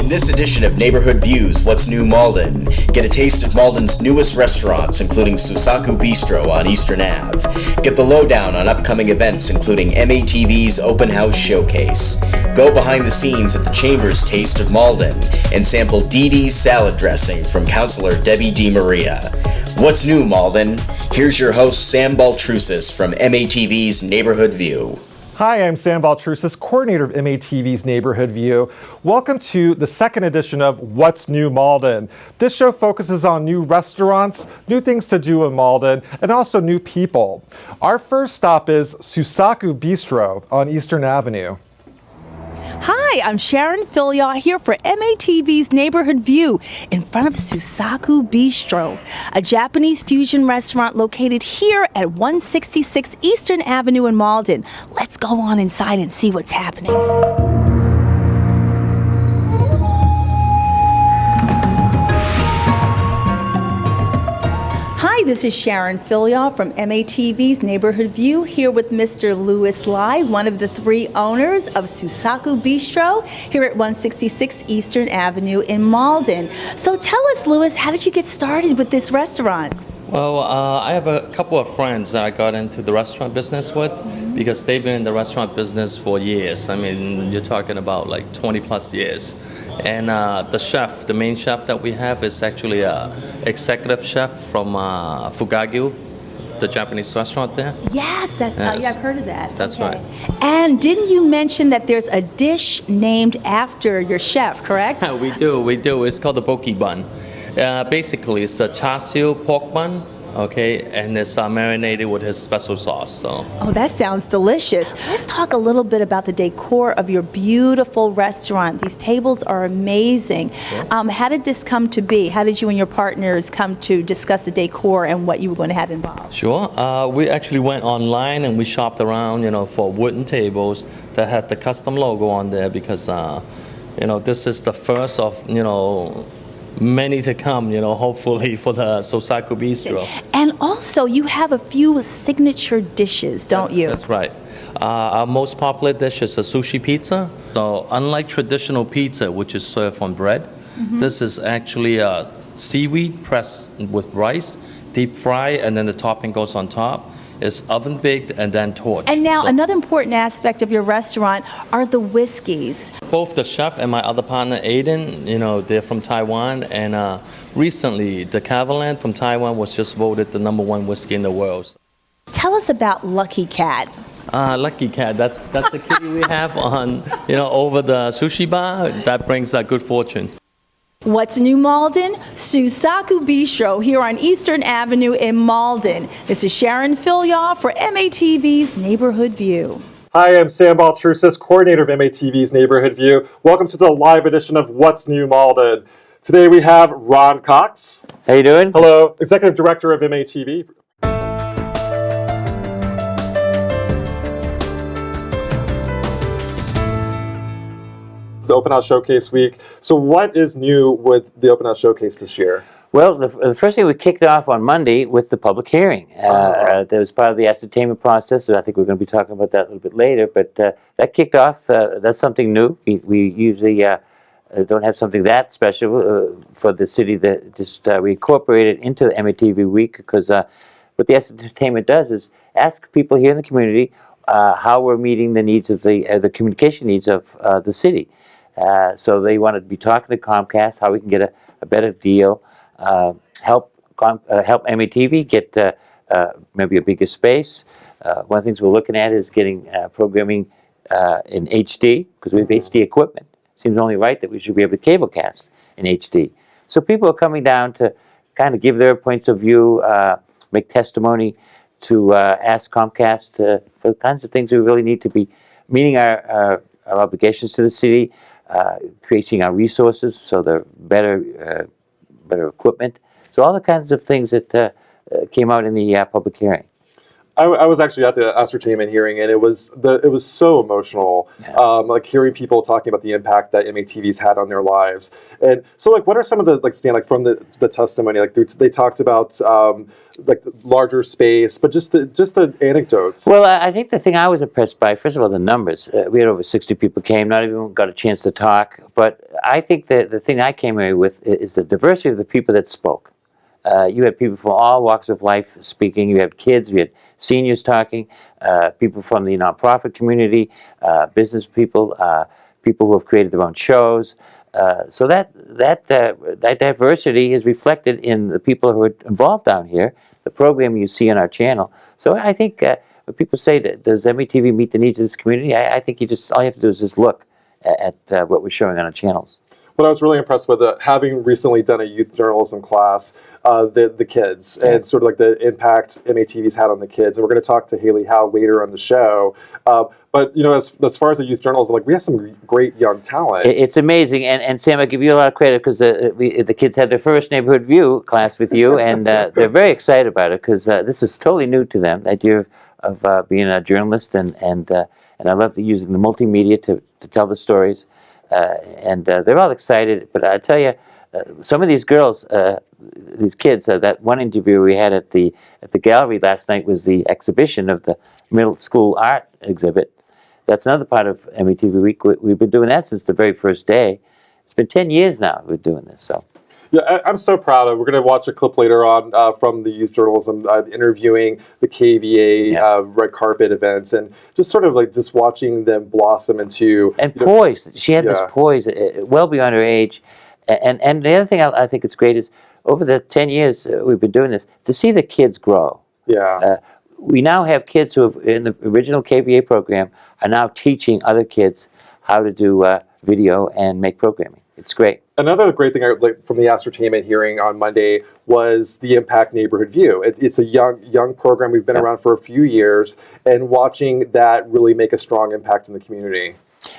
In this edition of Neighborhood Views, What's New Malden? Get a taste of Malden's newest restaurants, including Sousaku Bistro on Eastern Ave. Get the lowdown on upcoming events, including MATV's Open House Showcase. Go behind the scenes at the Chamber's Taste of Malden and sample Dee Dee's salad dressing from Councilor Debbie DeMaria. What's new, Malden? Here's your host, Sam Baltrusis from MATV's Neighborhood View. Hi, I'm Sam Baltrusis, coordinator of MATV's Neighborhood View. Welcome to the second edition of What's New Malden. This show focuses on new restaurants, new things to do in Malden, and also new people. Our first stop is Sousaku Bistro on Eastern Avenue. Hi, I'm Sharon Philyaw here for MATV's Neighborhood View in front of Sousaku Bistro, a Japanese fusion restaurant located here at 166 Eastern Avenue in Malden. Let's go on inside and see what's happening. Hi, this is Sharon Philyaw from MATV's Neighborhood View here with Mr. Louis Lai, one of the three owners of Sousaku Bistro here at 166 Eastern Avenue in Malden. So tell us, Louis, how did you get started with this restaurant? Well, I have a couple of friends that I got into the restaurant business with because they've been in the restaurant business for years. I mean, you're talking about like 20 plus years. And the main chef that we have is actually an executive chef from Fugagyu, the Japanese restaurant there. Yes, I've heard of that. That's right. And didn't you mention that there's a dish named after your chef, correct? We do. It's called the poke bun. Basically, it's a char siu pork bun, okay, and it's marinated with his special sauce. So. Oh, that sounds delicious. Let's talk a little bit about the decor of your beautiful restaurant. These tables are amazing. Sure. How did this come to be? How did you and your partners come to discuss the decor and what you were going to have involved? Sure. We actually went online and we shopped around, for wooden tables that had the custom logo on there because, this is the first of, many to come, hopefully for the Sousaku Bistro. And also, you have a few signature dishes, don't you? That's right. Our most popular dish is a sushi pizza. So unlike traditional pizza, which is served on bread, this is actually seaweed pressed with rice, deep fry, and then the topping goes on top. It's oven baked and then torched. And now another important aspect of your restaurant are the whiskeys. Both the chef and my other partner, Aiden, they're from Taiwan. And recently, the Cavalan from Taiwan was just voted the #1 whiskey in the world. Tell us about Lucky Cat. Lucky Cat, that's the kitty we have on, over the sushi bar. That brings good fortune. What's new, Malden? Sousaku Bistro here on Eastern Avenue in Malden. This is Sharon Philyaw for MATV's Neighborhood View. Hi, I'm Sam Baltrusis, coordinator of MATV's Neighborhood View. Welcome to the live edition of What's New Malden. Today we have Ron Cox. How you doing? Hello, executive director of MATV. The Open House Showcase week. So what is new with the Open House Showcase this year? Well, the first thing we kicked off on Monday with the public hearing. That was part of the ascertainment process, so I think we're going to be talking about that a little bit later, but that kicked off. That's something new. We usually don't have something that special for the city that just we incorporated into the MATV week because what the ascertainment does is ask people here in the community how we're meeting the needs of the communication needs of the city. So they want to be talking to Comcast, how we can get a better deal, help MATV get maybe a bigger space. One of the things we're looking at is getting programming in HD, because we have HD equipment. Seems only right that we should be able to cablecast in HD. So people are coming down to kind of give their points of view, make testimony, to ask Comcast for the kinds of things we really need to be meeting our obligations to the city, creating our resources so they're better equipment. So all the kinds of things that came out in the public hearing. I was actually at the ascertainment hearing, and it was so emotional. Yeah. Like hearing people talking about the impact that MATV's had on their lives. And so, like, what are some of the from the testimony? Like, they talked about like the larger space, but just the anecdotes. Well, I think the thing I was impressed by, first of all, the numbers. We had over 60 people came. Not everyone got a chance to talk, but I think the thing I came away with is the diversity of the people that spoke. You had people from all walks of life speaking. You had kids, you had seniors talking, people from the nonprofit community, business people, people who have created their own shows. So that diversity is reflected in the people who are involved down here, the program you see on our channel. So I think when people say, does MATV meet the needs of this community? I think all you have to do is just look at what we're showing on our channels. What I was really impressed with, having recently done a youth journalism class, the kids, and sort of like the impact MATV's had on the kids. And we're going to talk to Hailey Howe later on the show. But as far as the youth journalism, like, we have some great young talent. It's amazing, and Sam, I give you a lot of credit because the kids had their first Neighborhood View class with you, and they're very excited about it because this is totally new to them. The idea of being a journalist, and I love using the multimedia to tell the stories, and they're all excited. But I tell you, some of these girls, these kids, that one interview we had at the gallery last night was the exhibition of the middle school art exhibit. That's another part of MATV Week. We've been doing that since the very first day. It's been 10 years now we're doing this. So. Yeah, I'm so proud of. We're going to watch a clip later on from the youth journalism interviewing the KVA red carpet events, and just sort of like just watching them blossom into poise. She had this poise, well beyond her age. And the other thing I think it's great is over the 10 years we've been doing this, to see the kids grow. Yeah. We now have kids who have, in the original KVA program, are now teaching other kids how to do video and make programming. It's great. Another great thing from the ascertainment hearing on Monday was the Impact Neighborhood View. It's a young program. We've been around for a few years, and watching that really make a strong impact in the community.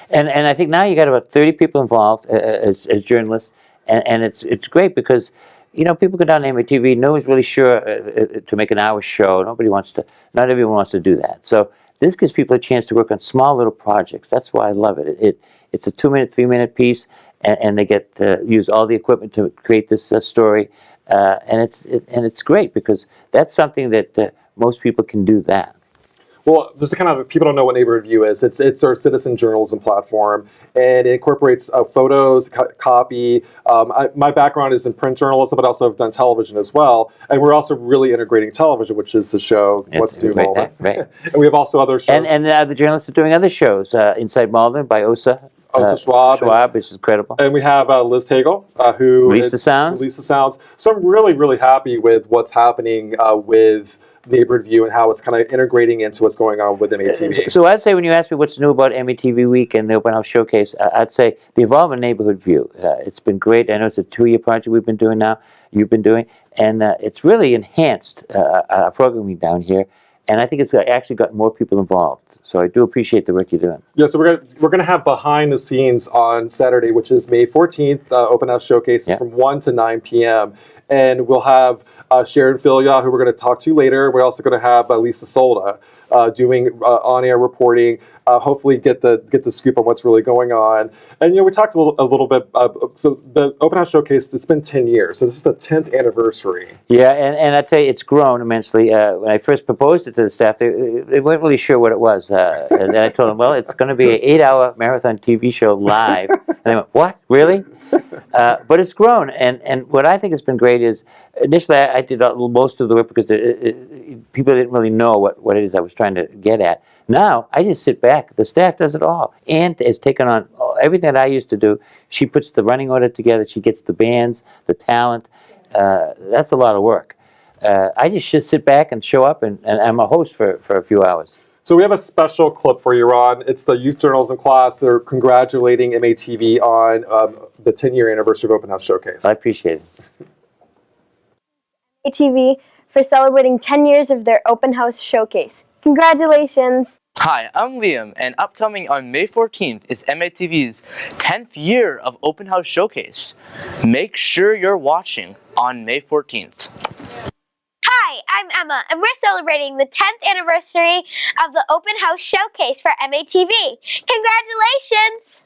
And I think now you got about 30 people involved as journalists, and it's great because people go down to MATV. No one's really sure to make an hour show. Not everyone wants to do that. So this gives people a chance to work on small little projects. That's why I love it. It's a 2-minute, 3-minute piece, and they get to use all the equipment to create this story, and it's great because that's something that most people can do that. Well, just to kind of, people don't know what Neighborhood View is. It's our citizen journalism platform, and it incorporates photos, copy. My background is in print journalism, but also I've done television as well. And we're also really integrating television, which is the show What's New Malden. Right. And we have also other shows. And the journalists are doing other shows. Inside Malden by Ose Schwab. Which is incredible. And we have Liz Hagel, who Release the Sounds. So I'm really, really happy with what's happening with Neighborhood View and how it's kind of integrating into what's going on with MATV. So I'd say when you ask me what's new about MATV Week and the Open House Showcase, I'd say the involvement in Neighborhood View. It's been great. I know it's a 2-year project we've been doing now, you've been doing, and it's really enhanced our programming down here, and I think it's actually got more people involved. So I do appreciate the work you're doing. Yeah, so we're gonna have behind the scenes on Saturday, which is May 14th, Open House Showcase from 1 to 9 p.m. And we'll have Sharon Filia, who we're going to talk to later. We're also going to have Lisa Solda doing on-air reporting. Hopefully, get the scoop on what's really going on. And we talked a little bit. So the Open House Showcase, it's been 10 years. So this is the 10th anniversary. Yeah, and I'd say it's grown immensely. When I first proposed it to the staff, they weren't really sure what it was. And I told them, well, it's going to be an 8-hour marathon TV show live. And they went, what? Really? But it's grown, and what I think has been great is initially I did most of the work because people didn't really know what it is I was trying to get at. Now I just sit back. The staff does it all. Ann has taken on everything that I used to do. She puts the running order together. She gets the bands, the talent. That's a lot of work. I just should sit back and show up, and I'm a host for a few hours. So we have a special clip for you, Ron. It's the youth journalism class. They're congratulating MATV on the 10-year anniversary of Open House Showcase. I appreciate it. MATV for celebrating 10 years of their Open House Showcase. Congratulations! Hi, I'm Liam, and upcoming on May 14th is MATV's 10th year of Open House Showcase. Make sure you're watching on May 14th. Hi, I'm Emma, and we're celebrating the 10th anniversary of the Open House Showcase for MATV. Congratulations!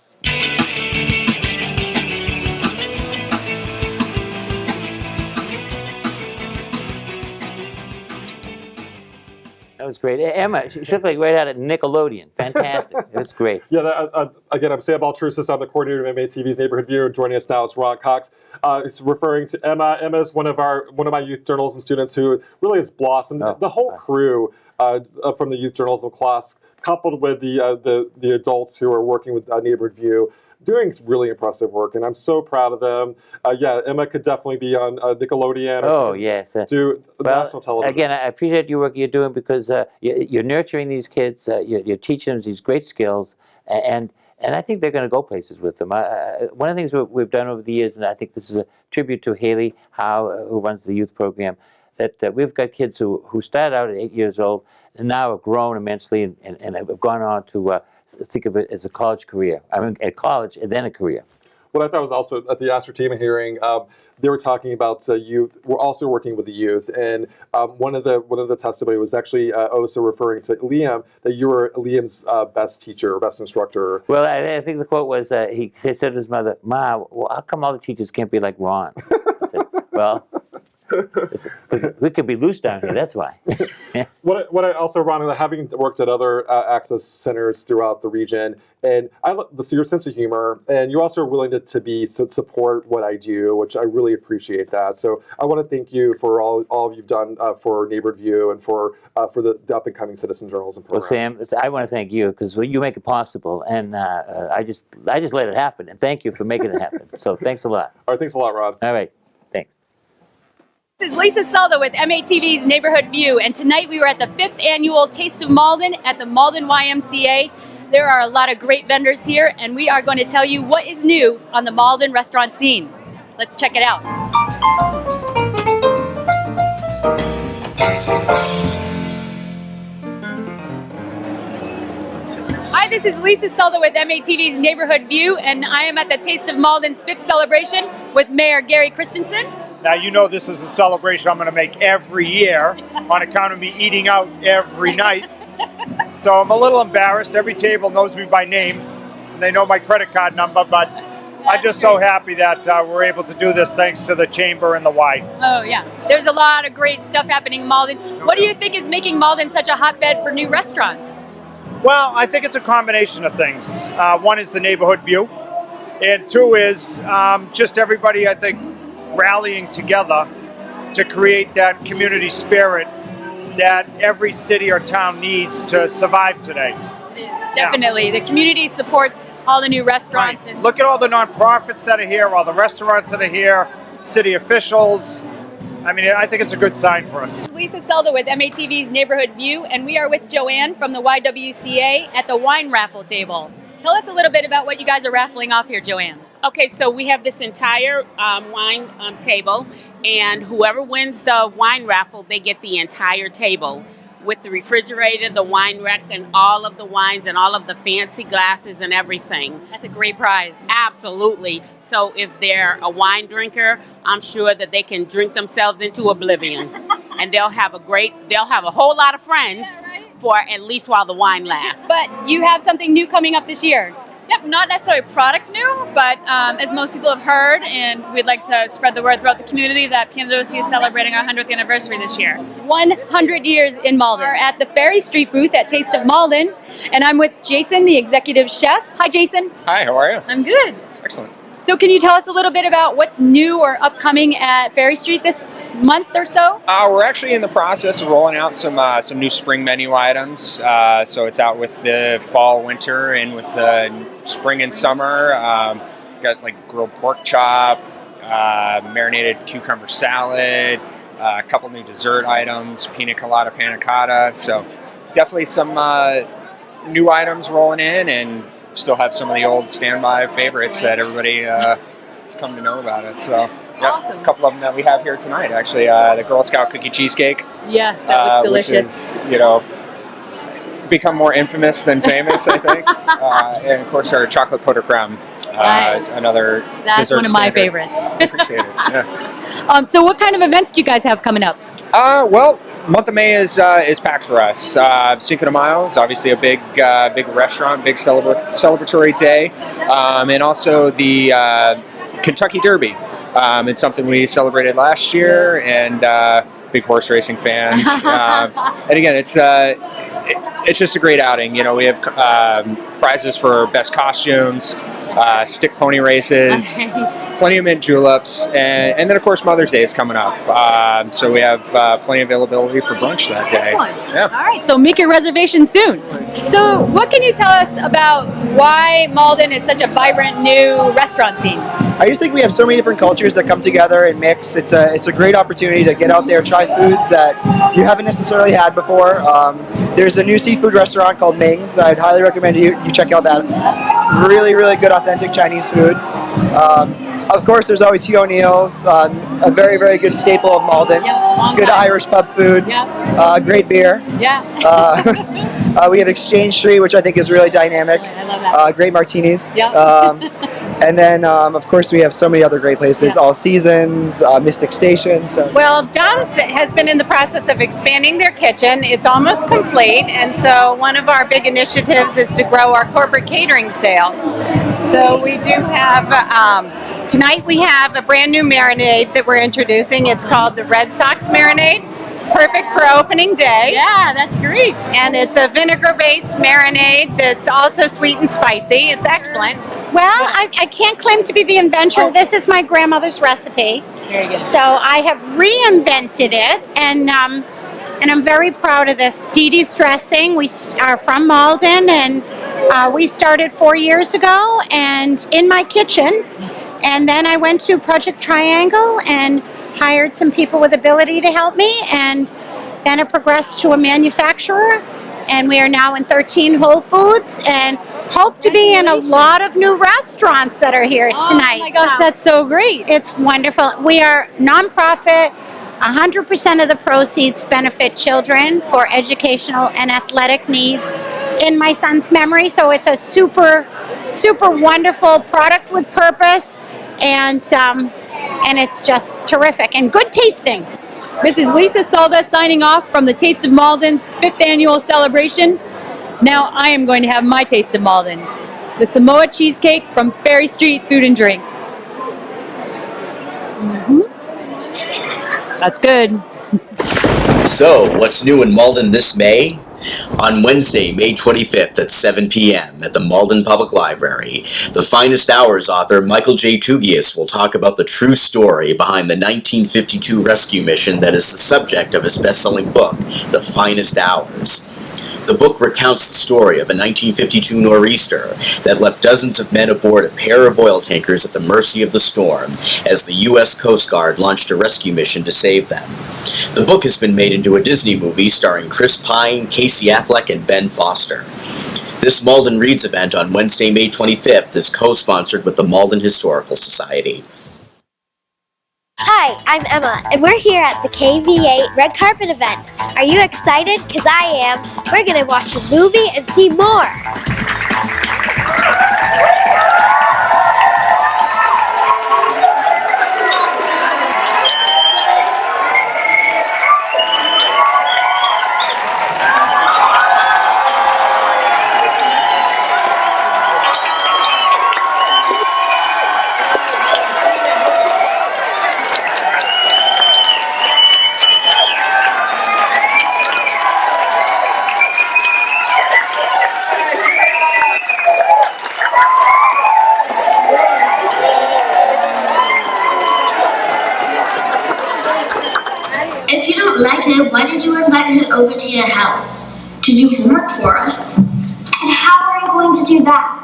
That was great. Emma, she looked like right out of Nickelodeon. Fantastic. It was great. Yeah, again, I'm Sam Baltrusis. I'm the coordinator of MATV's Neighborhood View. Joining us now is Ron Cox. It's referring to Emma. Emma is one of my youth journalism students who really has blossomed. The whole crew from the youth journalism class, coupled with the adults who are working with Neighborhood View, doing really impressive work, and I'm so proud of them. Yeah, Emma could definitely be on Nickelodeon. Oh, yes. Do national television. Again, I appreciate your work you're doing because you're nurturing these kids, you're teaching them these great skills, and I think they're going to go places with them. One of the things we've done over the years, and I think this is a tribute to Hailey, who runs the youth program, that we've got kids who started out at 8 years old and now have grown immensely and have gone on to think of it as a college career. I mean, at college and then a career. What I thought was also at the Ascertainment hearing, they were talking about youth. We're also working with the youth, and one of the testimony was actually Ose referring to Liam, that you were Liam's best teacher or best instructor. Well, I think the quote was he said to his mother, "Ma, well, how come all the teachers can't be like Ron?" I said, "Well, we could be loose down here. That's why." What I also, Ron, having worked at other access centers throughout the region, and I love your sense of humor, and you also are willing to support what I do, which I really appreciate that. So I want to thank you for all you've done for Neighborhood View and for the up and coming citizen journalism program. Well, Sam, I want to thank you because you make it possible, and I just let it happen, and thank you for making it happen. So thanks a lot. All right, thanks a lot, Ron. All right. This is Lisa Salda with MATV's Neighborhood View, and tonight we were at the 5th annual Taste of Malden at the Malden YMCA. There are a lot of great vendors here, and we are going to tell you what is new on the Malden restaurant scene. Let's check it out. Hi, this is Lisa Salda with MATV's Neighborhood View, and I am at the Taste of Malden's 5th celebration with Mayor Gary Christensen. Now, you know this is a celebration I'm going to make every year on account of me eating out every night. So I'm a little embarrassed. Every table knows me by name, and they know my credit card number, but I'm just so happy that we're able to do this thanks to the Chamber and the Y. Oh, yeah. There's a lot of great stuff happening in Malden. What do you think is making Malden such a hotbed for new restaurants? Well, I think it's a combination of things. One is the Neighborhood View, and two is just everybody, I think, rallying together to create that community spirit that every city or town needs to survive today. Definitely. The community supports all the new restaurants. Right. Look at all the nonprofits that are here, all the restaurants that are here, city officials. I mean, I think it's a good sign for us. Lisa Salda with MATV's Neighborhood View, and we are with Joanne from the YWCA at the wine raffle table. Tell us a little bit about what you guys are raffling off here, Joanne. Okay, so we have this entire wine table, and whoever wins the wine raffle, they get the entire table with the refrigerator, the wine rack, and all of the wines and all of the fancy glasses and everything. That's a great prize. Absolutely. So if they're a wine drinker, I'm sure that they can drink themselves into oblivion, and they'll have a whole lot of friends for at least while the wine lasts. But you have something new coming up this year. Yep, not necessarily product new, but as most people have heard, and we'd like to spread the word throughout the community that P&WC is celebrating our 100th anniversary this year. 100 years in Malden. We're at the Ferry Street booth at Taste of Malden, and I'm with Jason, the executive chef. Hi, Jason. Hi, how are you? I'm good. Excellent. So can you tell us a little bit about what's new or upcoming at Ferry Street this month or so? We're actually in the process of rolling out some new spring menu items. So it's out with the fall, winter, and with the spring and summer. Got like grilled pork chop, marinated cucumber salad, a couple new dessert items, pina colada, panna cotta. So definitely some new items rolling in, and still have some of the old standby favorites that everybody has come to know about us. So, yep, awesome. A couple of them that we have here tonight, actually. The Girl Scout cookie cheesecake. Yeah, that looks delicious. Which is, become more infamous than famous, I think. And of course, our chocolate poudre creme. Nice. Another That's one of my favorites. Appreciate it. Yeah. So what kind of events do you guys have coming up? Well, month of May is packed for us. Cinco de Mayo is obviously a big restaurant, big celebratory day, and also the Kentucky Derby. It's something we celebrated last year, and big horse racing fans. And again, it's just a great outing. You know, we have prizes for best costumes, stick pony races, plenty of mint juleps, and then of course Mother's Day is coming up. So we have plenty of availability for brunch that day. Excellent. Yeah. All right, so make your reservation soon. So what can you tell us about why Malden is such a vibrant new restaurant scene? I just think we have so many different cultures that come together and mix. It's a great opportunity to get out there, try foods that you haven't necessarily had before. There's a new seafood restaurant called Ming's. I'd highly recommend you check out that. Really, really good authentic Chinese food. Of course, there's always Hugh O'Neill's, a very, very good staple of Malden. Good Irish pub food, great beer. We have Exchange Street, which I think is really dynamic. I love that. Great martinis. And then, of course, we have so many other great places, All Seasons, Mystic Station. So. Well, Dom's has been in the process of expanding their kitchen. It's almost complete, and so one of our big initiatives is to grow our corporate catering sales. So we do have, tonight we have a brand new marinade that we're introducing. It's called the Red Sox Marinade. Perfect for opening day. Yeah, that's great. And it's a vinegar-based marinade that's also sweet and spicy. It's excellent. Well, I can't claim to be the inventor. This is my grandmother's recipe. Very good. So I have reinvented it, and I'm very proud of this. Dee Dee's dressing. We are from Malden, and we started 4 years ago, and in my kitchen. And then I went to Project Triangle and hired some people with ability to help me, and then it progressed to a manufacturer, and we are now in 13 Whole Foods and hope to be in a lot of new restaurants that are here tonight. Oh my gosh, that's so great. It's wonderful. We are nonprofit. 100% of the proceeds benefit children for educational and athletic needs in my son's memory, so it's a super, super wonderful product with purpose, and it's just terrific and good tasting. This is Lisa Salda signing off from the Taste of Malden's 5th annual celebration. Now I am going to have my taste of Malden, the Samoa cheesecake from Ferry Street Food and Drink. That's good. So, what's new in Malden this May? On Wednesday, May 25th at 7 p.m. at the Malden Public Library, The Finest Hours author Michael J. Tugias will talk about the true story behind the 1952 rescue mission that is the subject of his best-selling book, The Finest Hours. The book recounts the story of a 1952 nor'easter that left dozens of men aboard a pair of oil tankers at the mercy of the storm as the U.S. Coast Guard launched a rescue mission to save them. The book has been made into a Disney movie starring Chris Pine, Casey Affleck, and Ben Foster. This Malden Reads event on Wednesday, May 25th is co-sponsored with the Malden Historical Society. Hi, I'm Emma, and we're here at the KV8 Red Carpet event. Are you excited? Because I am. We're going to watch a movie and see more. If you don't like her, why did you invite her over to your house? To do homework for us? And how are you going to do that?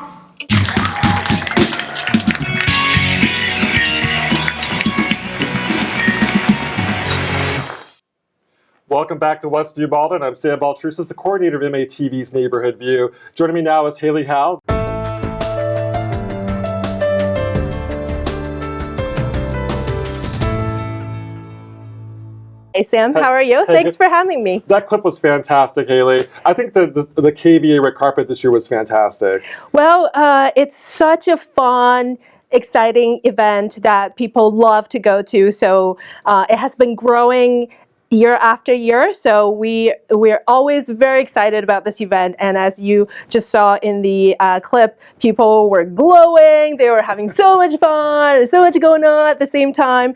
Welcome back to What's New Malden. I'm Sam Baltrusis, the coordinator of MATV's Neighborhood View. Joining me now is Hailey Howe. Hey Sam, how are you? Thanks for having me. That clip was fantastic, Hailey. I think the KVA red carpet this year was fantastic. Well, it's such a fun, exciting event that people love to go to. So it has been growing year after year. So we're always very excited about this event. And as you just saw in the clip, people were glowing. They were having so much fun, so much going on at the same time.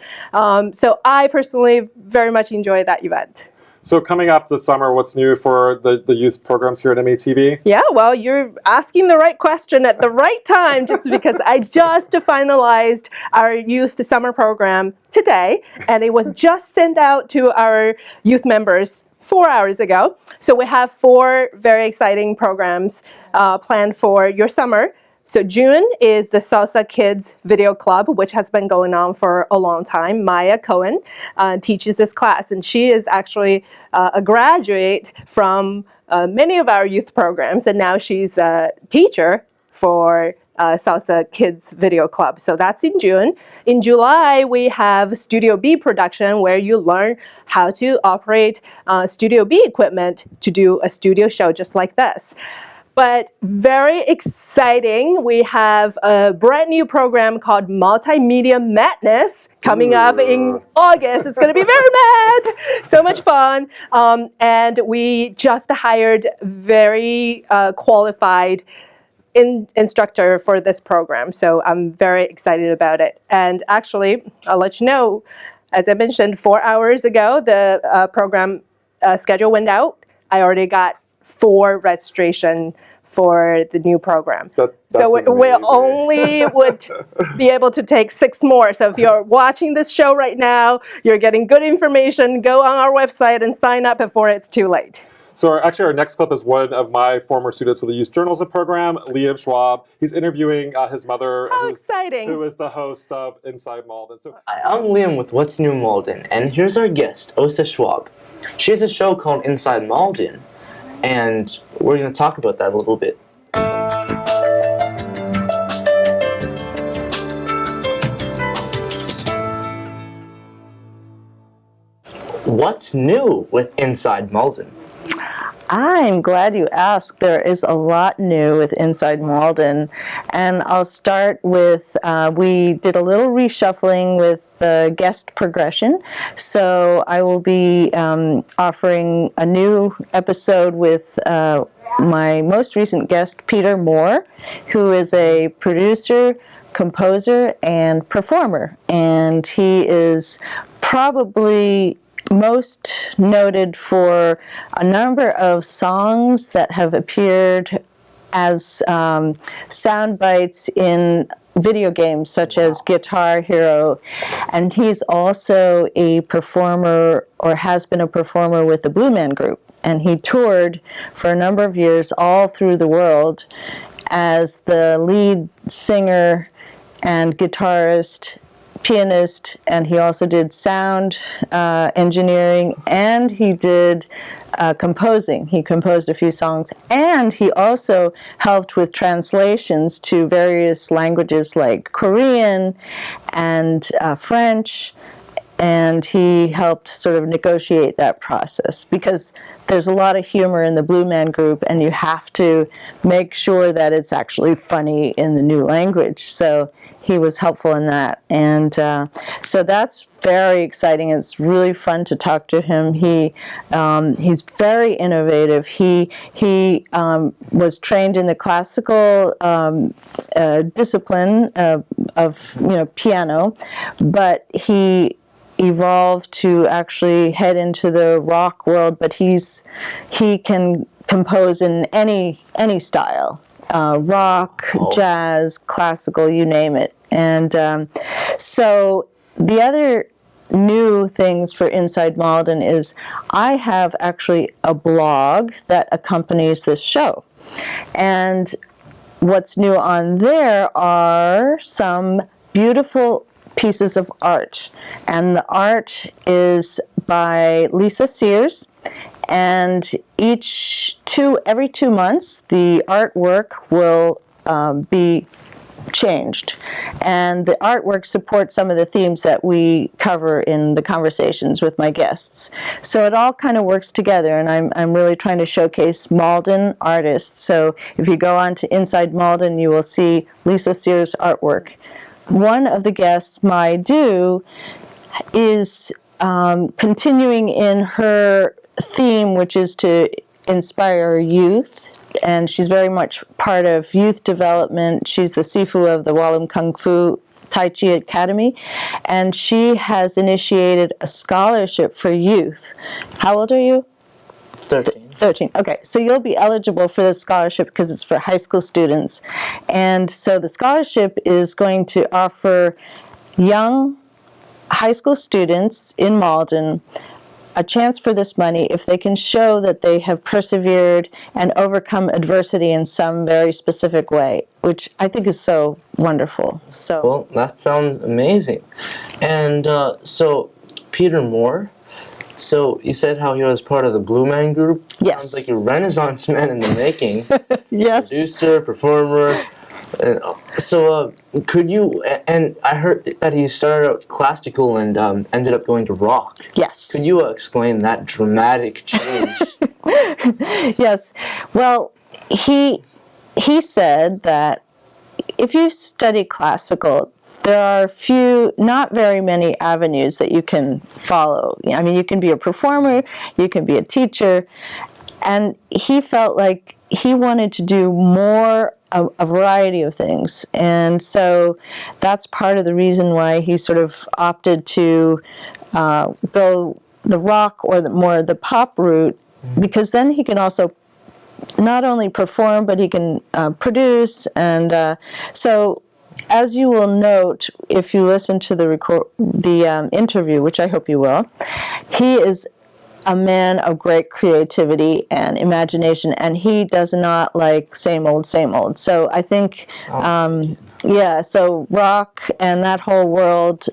So I personally very much enjoy that event. So coming up this summer, what's new for the youth programs here at MATV? Yeah, well, you're asking the right question at the right time, just because I just finalized our youth summer program today, and it was just sent out to our youth members 4 hours ago. So we have 4 very exciting programs planned for your summer. So June is the Salsa Kids Video Club, which has been going on for a long time. Maya Cohen teaches this class, and she is actually a graduate from many of our youth programs, and now she's a teacher for Salsa Kids Video Club. So that's in June. In July, we have Studio B production, where you learn how to operate Studio B equipment to do a studio show just like this. But very exciting, we have a brand new program called Multimedia Madness coming up in August. It's going to be very mad, so much fun. And we just hired very qualified instructor for this program. So I'm very excited about it. And actually, I'll let you know, as I mentioned 4 hours ago, the program schedule went out. I already got 4 registration for the new program. So we only would be able to take 6 more. So if you're watching this show right now, you're getting good information, go on our website and sign up before it's too late. So our next clip is one of my former students with the Youth Journalism program, Liam Schwab. He's interviewing his mother, How exciting. Who is the host of Inside Malden. So, Hi, I'm Liam with What's New Malden, and here's our guest, Ose Schwab. She has a show called Inside Malden, and we're going to talk about that a little bit. What's new with Inside Malden? I'm glad you asked. There is a lot new with Inside Malden, and I'll start with, we did a little reshuffling with guest progression, so I will be offering a new episode with my most recent guest, Peter Moore, who is a producer, composer, and performer, and he is probably most noted for a number of songs that have appeared as sound bites in video games such as Guitar Hero, and he's also a performer, or has been a performer, with the Blue Man Group, and he toured for a number of years all through the world as the lead singer and guitarist, pianist, and he also did sound engineering, and he did composing. He composed a few songs, and he also helped with translations to various languages like Korean and French, and he helped sort of negotiate that process, because there's a lot of humor in the Blue Man Group, and you have to make sure that it's actually funny in the new language. So he was helpful in that, and so that's very exciting. It's really fun to talk to him. He's very innovative. He was trained in the classical discipline of piano, but he evolved to actually head into the rock world. But he can compose in any style. Rock, jazz, classical, you name it. And so the other new things for Inside Malden is I have actually a blog that accompanies this show. And what's new on there are some beautiful pieces of art. And the art is by Lisa Sears. And every 2 months, the artwork will be changed. And the artwork supports some of the themes that we cover in the conversations with my guests. So it all kind of works together, and I'm really trying to showcase Malden artists. So if you go on to Inside Malden, you will see Lisa Sears' artwork. One of the guests, Mai Du, is continuing in her theme, which is to inspire youth. And she's very much part of youth development. She's the Sifu of the Walum Kung Fu Tai Chi Academy. And she has initiated a scholarship for youth. How old are you? 13. 13. Okay, so you'll be eligible for this scholarship because it's for high school students. And so the scholarship is going to offer young high school students in Malden a chance for this money if they can show that they have persevered and overcome adversity in some very specific way, which I think is so wonderful. So, well, that sounds amazing. And so, Peter Moore, so you said how he was part of the Blue Man Group? Yes. Sounds like a Renaissance man in the making. Yes. Producer, performer. So could you, and I heard that he started out classical and ended up going to rock. Yes. Could you explain that dramatic change? Yes. Well, he said that if you study classical, there are not very many avenues that you can follow. I mean, you can be a performer, you can be a teacher, and he felt like he wanted to do more, a variety of things. And so that's part of the reason why he sort of opted to go the rock or more the pop route, because then he can also not only perform, but he can produce. And so, as you will note, if you listen to the interview, which I hope you will, he is a man of great creativity and imagination, and he does not like same old, same old. So I think, so rock and that whole world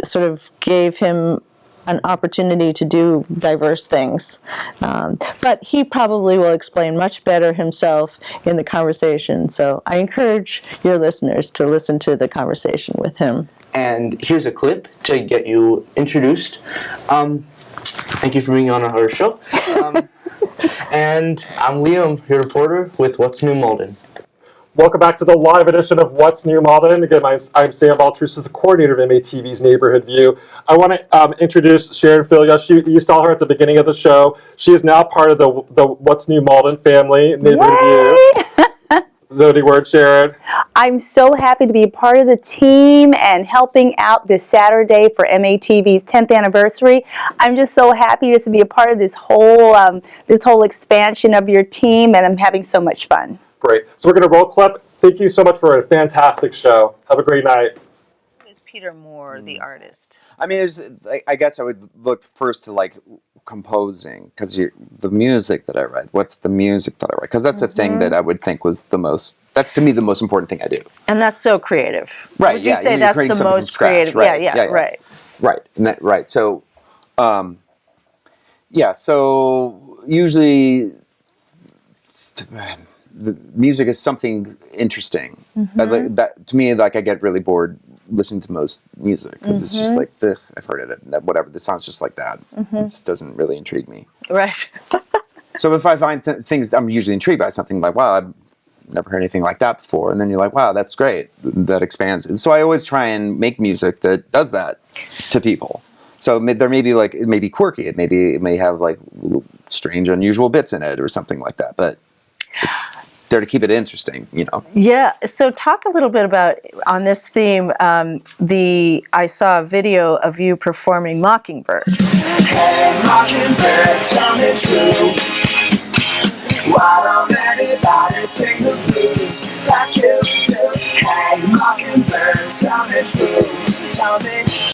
sort of gave him an opportunity to do diverse things. But he probably will explain much better himself in the conversation. So I encourage your listeners to listen to the conversation with him. And here's a clip to get you introduced. Thank you for being on our show. And I'm Liam, your reporter with What's New Malden. Welcome back to the live edition of What's New Malden. Again, I'm Sam Baltrusis, the coordinator of MATV's Neighborhood View. I want to introduce Sharon Filia. You saw her at the beginning of the show. She is now part of the What's New Malden family, Neighborhood View. Zodi word, Sharon. I'm so happy to be a part of the team and helping out this Saturday for MATV's 10th anniversary. I'm just so happy just to be a part of this whole expansion of your team, and I'm having so much fun. Great. So we're going to roll clip. Thank you so much for a fantastic show. Have a great night. Who is Peter Moore, the artist? I mean, I guess I would look first to like composing, because the music that I write. What's the music that I write? Because that's a thing that I would think was that's to me the most important thing I do. And that's so creative. Right. Would you say that's the most creative? Right. Yeah, right. Right. And right. So, so usually the music is something interesting. That to me, like I get really bored listening to most music because it's just like I've heard it, whatever. The song's just like that. It just doesn't really intrigue me. Right. So if I find things, I'm usually intrigued by something like, wow, I've never heard anything like that before, and then you're like, wow, that's great. That expands it. So I always try and make music that does that to people. So there may be like, it may be quirky. It may have like strange, unusual bits in it or something like that. But it's there to keep it interesting, you know. Yeah. So talk a little bit about, on this theme, I saw a video of you performing Mockingbird. Hey, Mockingbird, tell me true. Why don't anybody sing the blues like you do? Hey, Mockingbird, tell me true. Tell me